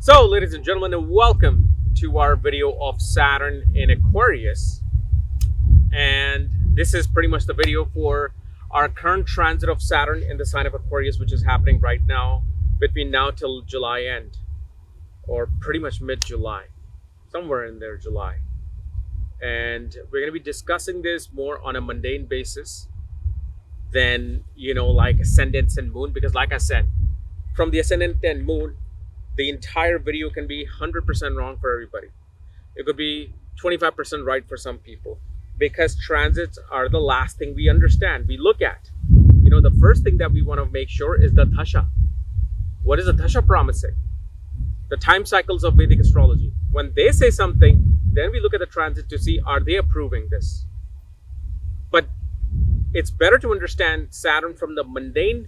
So, ladies and gentlemen, welcome to our video of Saturn in Aquarius. And this is pretty much the video for our current transit of Saturn in the sign of Aquarius, which is happening right now, between now till July end, or pretty much mid-July, somewhere in there, July. And we're going to be discussing this more on a mundane basis than, like ascendants and moon, because like I said, from the ascendant and moon, the entire video can be 100% wrong for everybody. It could be 25% right for some people, because transits are the last thing we understand, we look at. The first thing that we want to make sure is the Dasha. What is the Dasha promising? The time cycles of Vedic astrology. When they say something, then we look at the transit to see, are they approving this? But it's better to understand Saturn from the mundane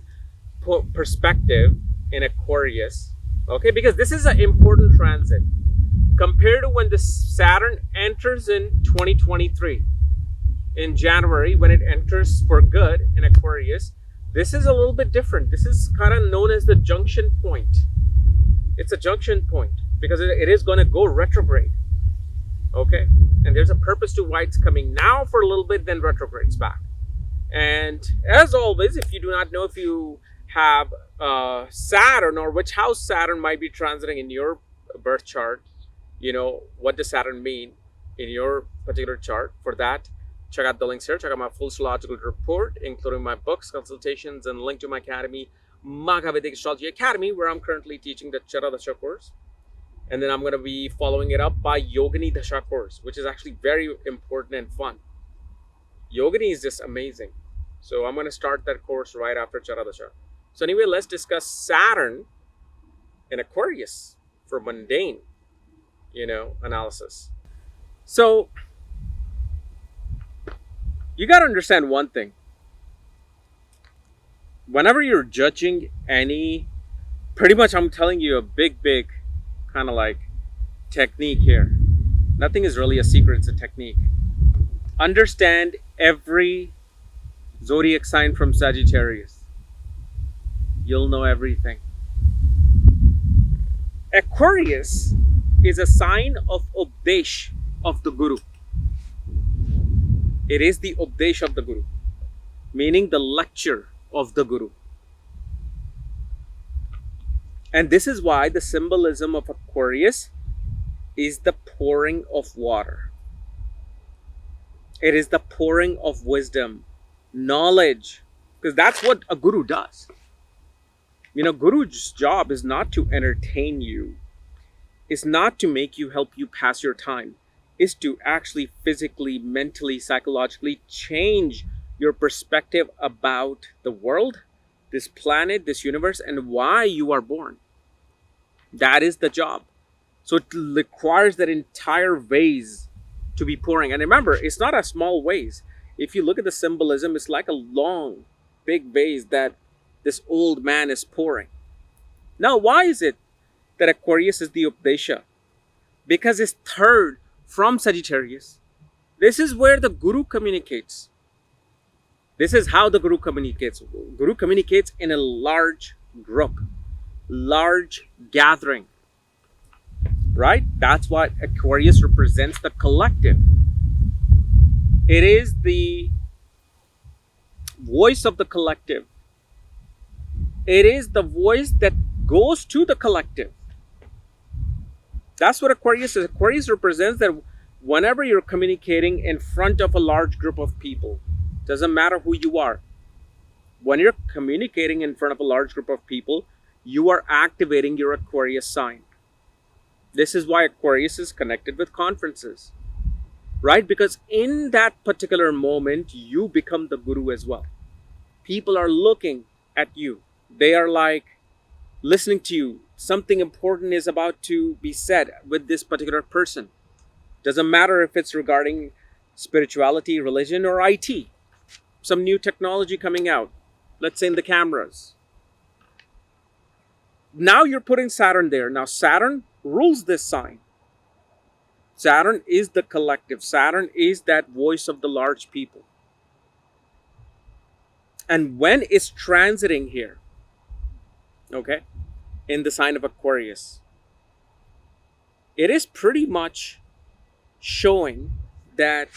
perspective in Aquarius, okay? Because this is an important transit compared to when the Saturn enters in 2023 in January, when it enters for good in Aquarius. This is a little bit different. This is kind of known as the junction point. It's a junction point because it is going to go retrograde, okay? And there's a purpose to why it's coming now for a little bit, then retrogrades back. And as always, if you do not know if you have Saturn, or which house Saturn might be transiting in your birth chart, what does Saturn mean in your particular chart? For that, check out the links here. Check out my full astrological report, including my books, consultations, and link to my academy, Vedic Astrology Academy, where I'm currently teaching the Chara Dasha course. And then I'm going to be following it up by Yogini Dasha course, which is actually very important and fun. Yogini is just amazing. So I'm going to start that course right after Chara Dasha. So anyway, let's discuss Saturn in Aquarius for mundane, analysis. So you got to understand one thing. Whenever you're judging pretty much I'm telling you a big kind of like technique here. Nothing is really a secret, it's a technique. Understand every zodiac sign from Sagittarius. You'll know everything. Aquarius is a sign of Updesh of the Guru. It is the Updesh of the Guru, meaning the lecture of the Guru. And this is why the symbolism of Aquarius is the pouring of water. It is the pouring of wisdom, knowledge, because that's what a guru does. Guru's job is not to entertain you. It's not to make you, help you pass your time. It's to actually physically, mentally, psychologically change your perspective about the world, this planet, this universe, and why you are born. That is the job. So it requires that entire vase to be pouring. And remember, it's not a small vase. If you look at the symbolism, it's like a long, big vase that this old man is pouring. Now, why is it that Aquarius is the Updesha? Because it's third from Sagittarius. This is where the Guru communicates. This is how the Guru communicates. Guru communicates in a large group, large gathering, right? That's what Aquarius represents, the collective. It is the voice of the collective. It is the voice that goes to the collective. That's what Aquarius is. Aquarius represents that whenever you're communicating in front of a large group of people, doesn't matter who you are, when you're communicating in front of a large group of people, you are activating your Aquarius sign. This is why Aquarius is connected with conferences, right? Because in that particular moment, you become the guru as well. People are looking at you. They are like listening to you. Something important is about to be said with this particular person. Doesn't matter if it's regarding spirituality, religion, or IT. Some new technology coming out, let's say in the cameras. Now you're putting Saturn there. Now Saturn rules this sign. Saturn is the collective. Saturn is that voice of the large people. And when it's transiting here, okay, in the sign of Aquarius, it is pretty much showing that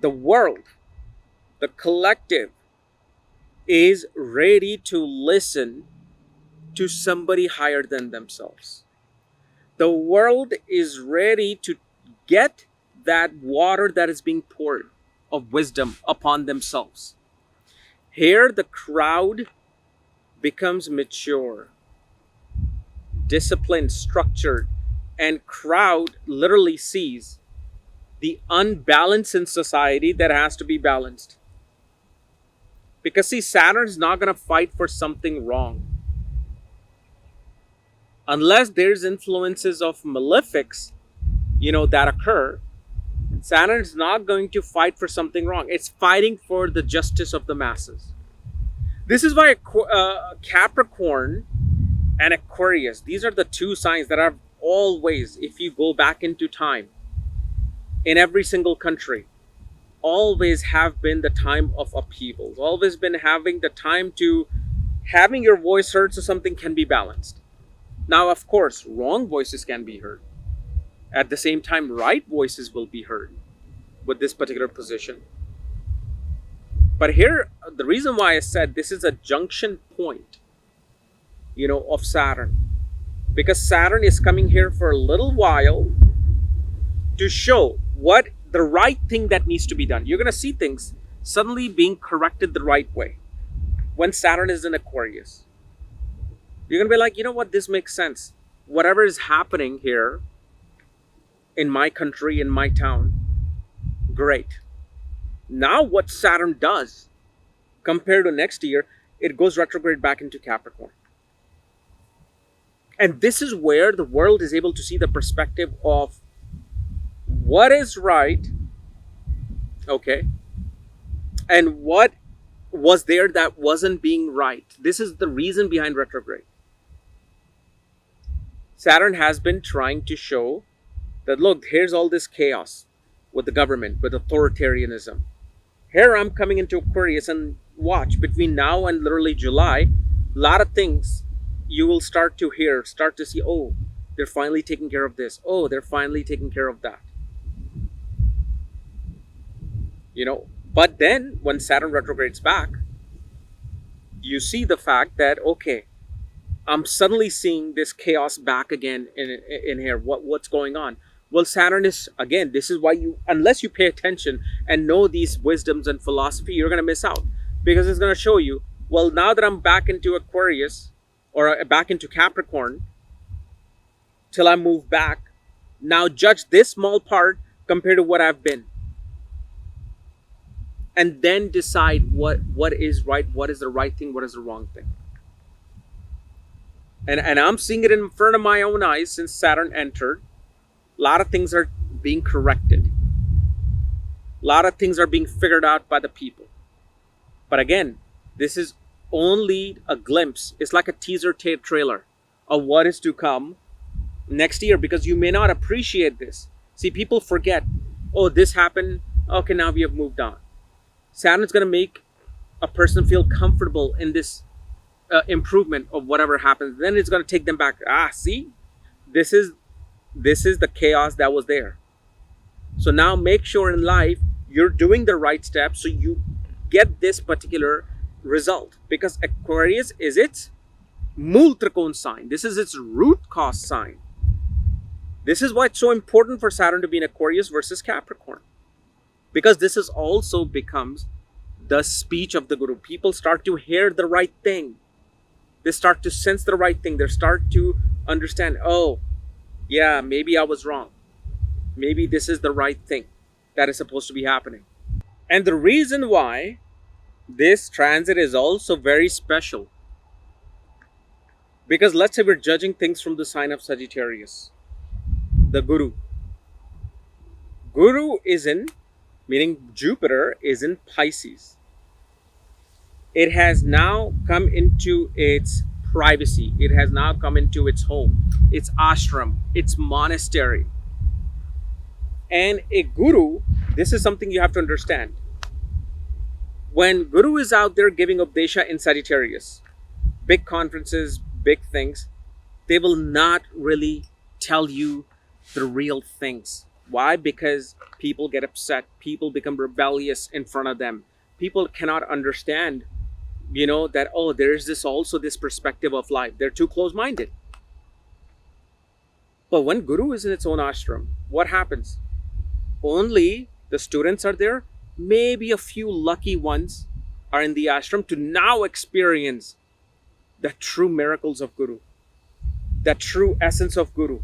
the world, the collective, is ready to listen to somebody higher than themselves. The world is ready to get that water that is being poured of wisdom upon themselves. Here, the crowd becomes mature, disciplined, structured, and crowd literally sees the unbalance in society that has to be balanced. Because see, Saturn is not going to fight for something wrong. Unless there's influences of malefics, that occur, Saturn is not going to fight for something wrong. It's fighting for the justice of the masses. This is why Capricorn and Aquarius, these are the two signs that are always, if you go back into time, in every single country, always have been the time of upheavals, always been having the time to having your voice heard so something can be balanced. Now, of course, wrong voices can be heard. At the same time, right voices will be heard with this particular position. But here, the reason why I said this is a junction point, of Saturn. Because Saturn is coming here for a little while to show what the right thing that needs to be done. You're going to see things suddenly being corrected the right way when Saturn is in Aquarius. You're going to be like, you know what, this makes sense. Whatever is happening here in my country, in my town, great. Now what Saturn does compared to next year, it goes retrograde back into Capricorn. And this is where the world is able to see the perspective of what is right, okay, and what was there that wasn't being right. This is the reason behind retrograde. Saturn has been trying to show that, look, here's all this chaos with the government, with authoritarianism. Here I'm coming into Aquarius, and watch, between now and literally July, a lot of things you will start to hear, start to see, oh, they're finally taking care of this. Oh, they're finally taking care of that. But then when Saturn retrogrades back, you see the fact that, okay, I'm suddenly seeing this chaos back again in here. What's going on? Well, Saturn is, again, this is why unless you pay attention and know these wisdoms and philosophy, you're going to miss out. Because it's going to show you, well, now that I'm back into Aquarius or back into Capricorn, till I move back, now judge this small part compared to what I've been. And then decide what is right, what is the right thing, what is the wrong thing. And I'm seeing it in front of my own eyes since Saturn entered. A lot of things are being corrected. A lot of things are being figured out by the people. But again, this is only a glimpse. It's like a teaser trailer of what is to come next year, because you may not appreciate this. See, people forget, oh, this happened. Okay, now we have moved on. Saturn's going to make a person feel comfortable in this improvement of whatever happens. Then it's going to take them back. See, this is the chaos that was there. So now make sure in life you're doing the right steps so you get this particular result. Because Aquarius is its Mool Trikon sign. This is its root cause sign. This is why it's so important for Saturn to be in Aquarius versus Capricorn. Because this is also becomes the speech of the Guru. People start to hear the right thing. They start to sense the right thing. They start to understand, oh, yeah, maybe I was wrong. Maybe this is the right thing that is supposed to be happening. And the reason why this transit is also very special, because let's say we're judging things from the sign of Sagittarius, the Guru. Guru is in, meaning Jupiter is in Pisces. It has now come into its privacy. It has now come into its home, its ashram, its monastery. And a guru, this is something you have to understand. When Guru is out there giving Updesha in Sagittarius, big conferences, big things, they will not really tell you the real things. Why? Because people get upset, people become rebellious in front of them. People cannot understand, that, oh, there's this perspective of life. They're too close-minded. But when Guru is in its own ashram, what happens? Only the students are there. Maybe a few lucky ones are in the ashram to now experience the true miracles of Guru, the true essence of Guru.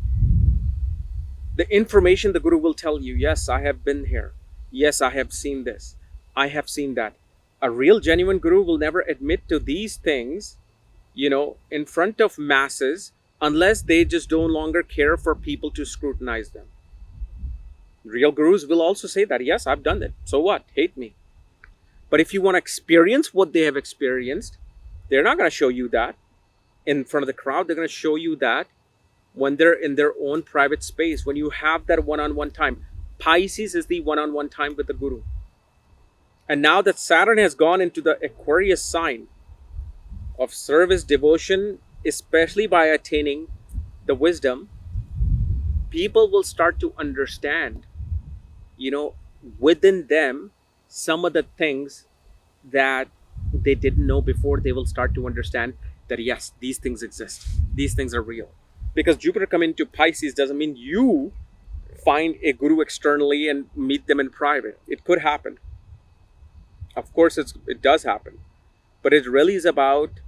The information the Guru will tell you, yes, I have been here. Yes, I have seen this. I have seen that. A real, genuine Guru will never admit to these things, in front of masses, unless they just no longer care for people to scrutinize them. Real Gurus will also say that, yes, I've done it. So what? Hate me. But if you want to experience what they have experienced, they're not going to show you that in front of the crowd. They're going to show you that when they're in their own private space, when you have that one-on-one time. Pisces is the one-on-one time with the Guru. And now that Saturn has gone into the Aquarius sign of service, devotion, especially by attaining the wisdom, people will start to understand, within them, some of the things that they didn't know before. They will start to understand that, yes, these things exist. These things are real. Because Jupiter coming into Pisces doesn't mean you find a Guru externally and meet them in private. It could happen. Of course, it does happen. But it really is about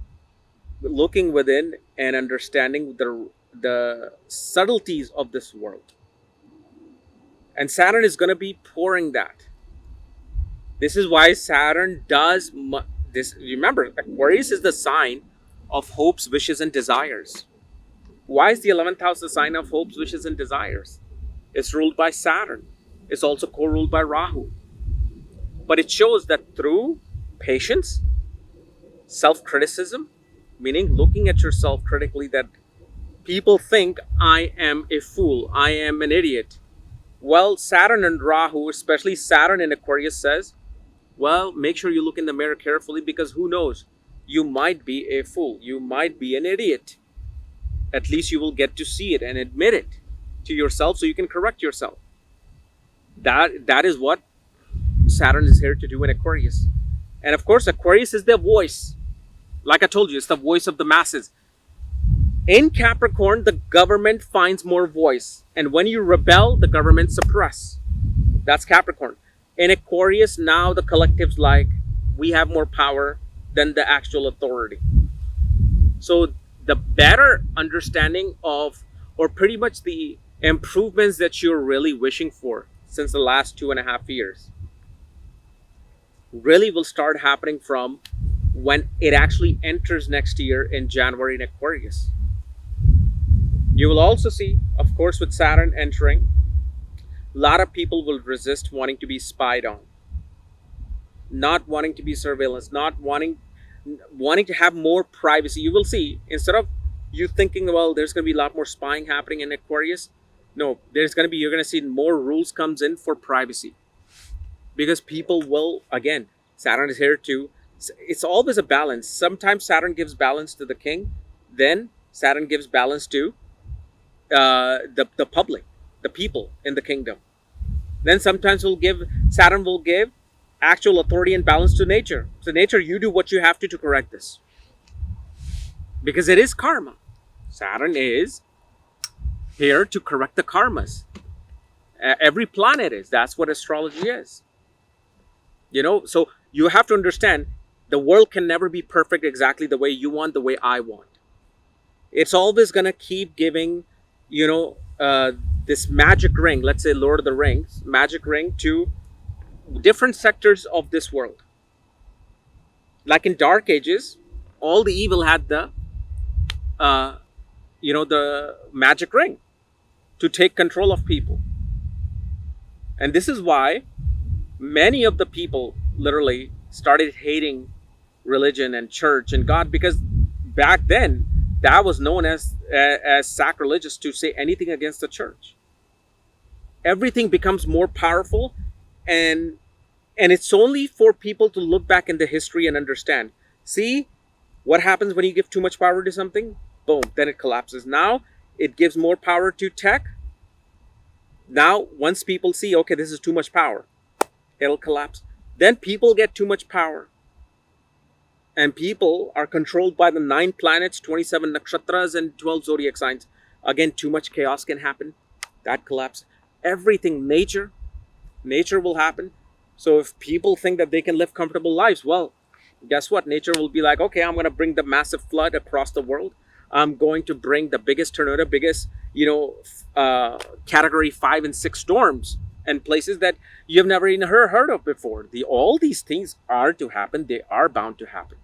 looking within and understanding the subtleties of this world. And Saturn is going to be pouring that. This is why Saturn does this. Remember, Aquarius is the sign of hopes, wishes, and desires. Why is the 11th house the sign of hopes, wishes, and desires? It's ruled by Saturn. It's also co-ruled by Rahu. But it shows that through patience, self-criticism, meaning looking at yourself critically, that people think I am a fool, I am an idiot. Well, Saturn and Rahu, especially Saturn in Aquarius, says, well, make sure you look in the mirror carefully, because who knows? You might be a fool. You might be an idiot. At least you will get to see it and admit it to yourself so you can correct yourself. That is what Saturn is here to do in Aquarius. And of course, Aquarius is their voice. Like I told you, it's the voice of the masses. In Capricorn, the government finds more voice. And when you rebel, the government suppress. That's Capricorn. In Aquarius, now the collective's like, we have more power than the actual authority. So the better understanding of, or pretty much the improvements that you're really wishing for since the last 2.5 years, really will start happening from when it actually enters next year in January in Aquarius. You will also see, of course, with Saturn entering, a lot of people will resist wanting to be spied on, not wanting to be surveillance, not wanting to have more privacy. You will see, instead of you thinking, well, there's going to be a lot more spying happening in Aquarius, no, you're going to see more rules comes in for privacy. Because people will, again, Saturn is here to, it's always a balance. Sometimes Saturn gives balance to the king, then Saturn gives balance to the public, the people in the kingdom. Then sometimes Saturn will give actual authority and balance to nature. So nature, you do what you have to correct this. Because it is karma. Saturn is here to correct the karmas. Every planet is. That's what astrology is. So you have to understand, the world can never be perfect exactly the way you want, the way I want. It's always going to keep giving, this magic ring, let's say Lord of the Rings, magic ring to different sectors of this world. Like in Dark Ages, all the evil had the magic ring to take control of people. And this is why many of the people literally started hating religion and church and God, because back then that was known as sacrilegious to say anything against the church. Everything becomes more powerful, and it's only for people to look back in the history and understand. See what happens when you give too much power to something? Boom, then it collapses. Now it gives more power to tech. Now, once people see, okay, this is too much power, it'll collapse. Then people get too much power. And people are controlled by the 9 planets, 27 nakshatras, and 12 zodiac signs. Again, too much chaos can happen. That collapse. Everything, nature will happen. So if people think that they can live comfortable lives, well, guess what? Nature will be like, okay, I'm going to bring the massive flood across the world. I'm going to bring the biggest tornado, biggest, category 5 and 6 storms and places that you've never even heard of before. All these things are to happen. They are bound to happen.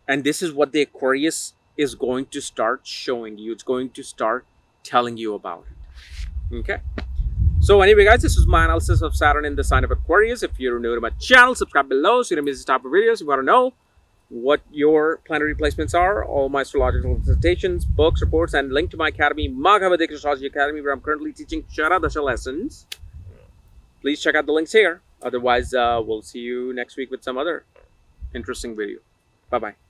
And this is what the Aquarius is going to start showing you. It's going to start telling you about it. Okay. So anyway, guys, this is my analysis of Saturn in the sign of Aquarius. If you're new to my channel, subscribe below so you don't miss this type of videos. If you want to know what your planetary placements are, all my astrological dissertations, books, reports, and link to my academy, Vedic Astrology Academy, where I'm currently teaching Charadasha lessons. Please check out the links here. Otherwise, we'll see you next week with some other interesting video. Bye-bye.